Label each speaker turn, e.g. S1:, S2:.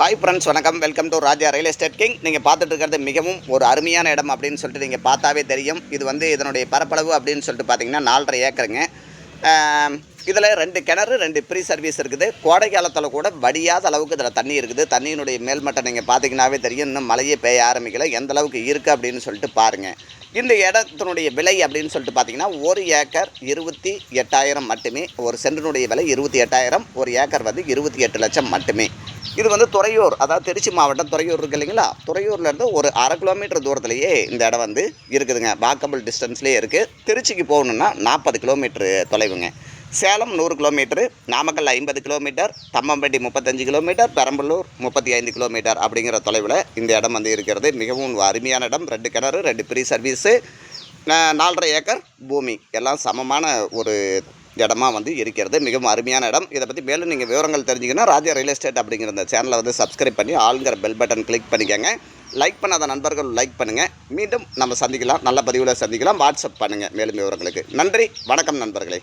S1: Hi friends, வணக்கம். Welcome to Raja real estate king. நீங்கள் பார்த்துட்டு இருக்கிறது மிகவும் ஒரு அருமையான இடம் அப்படின்னு சொல்லிட்டு நீங்கள் பார்த்தாவே தெரியும். இது வந்து இதனுடைய பரப்பளவு அப்படின்னு சொல்லிட்டு பார்த்தீங்கன்னா 4.5 ஏக்கருங்க. இதில் 2 கிணறு 2 ப்ரீ சர்வீஸ் இருக்குது. கோடை காலத்தில் கூட வடியாத அளவுக்கு இதில் தண்ணி இருக்குது. தண்ணியினுடைய மேல்மட்டம் நீங்கள் பார்த்தீங்கன்னாவே தெரியும். இன்னும் மழையே பெய்ய ஆரம்பிக்கல. எந்த அளவுக்கு இருக்குது அப்படின்னு சொல்லிட்டு பாருங்கள். இந்த இடத்தினுடைய விலை அப்படின்னு சொல்லிட்டு பார்த்தீங்கன்னா 1 ஏக்கர் 28,000 மட்டுமே. ஒரு சென்டினுடைய விலை 28,000. 1 ஏக்கர் வந்து 28 லட்சம் மட்டுமே. இது வந்து துறையூர், அதாவது திருச்சி மாவட்டம் துறையூர் இருக்குது இல்லைங்களா? துறையூர்லேருந்து ஒரு 1/2 கிலோமீட்டர் தூரத்துலேயே இந்த இடம் வந்து இருக்குதுங்க. வாக்கபிள் டிஸ்டன்ஸ்லேயே இருக்குது. திருச்சிக்கு போகணுன்னா 40 கிலோமீட்ரு தொலைவுங்க. Salem 100 kilometre, Namakkal 50 kilometre, Thammampatti 35 kilometre, Perambalur 35 kilometre அப்படிங்கிற தொலைவில் இந்த இடம் வந்து இருக்கிறது. மிகவும் அருமையான இடம். 2 கிணறு 2 ப்ரீ சர்வீஸு, 4.5 ஏக்கர் பூமி, எல்லாம் சமமான ஒரு இடமா வந்து இருக்கிறது. மிகவும் அருமையான இடம். இதை பற்றி மேலும் நீங்கள் விவரங்கள் தெரிஞ்சுக்கணும். ராஜா ரியல் எஸ்டேட் அப்படிங்கிற இந்த சேனலை வந்து சப்ஸ்கிரைப் பண்ணி ஆளுங்கிற பெல் பட்டன் கிளிக் பண்ணிக்கோங்க. லைக் பண்ணாத நண்பர்கள் லைக் பண்ணுங்கள். மீண்டும் நம்ம சந்திக்கலாம், நல்ல பதிவில் சந்திக்கலாம். வாட்ஸ்அப் பண்ணுங்கள் மேலும் விவரங்களுக்கு. நன்றி, வணக்கம் நண்பர்களே.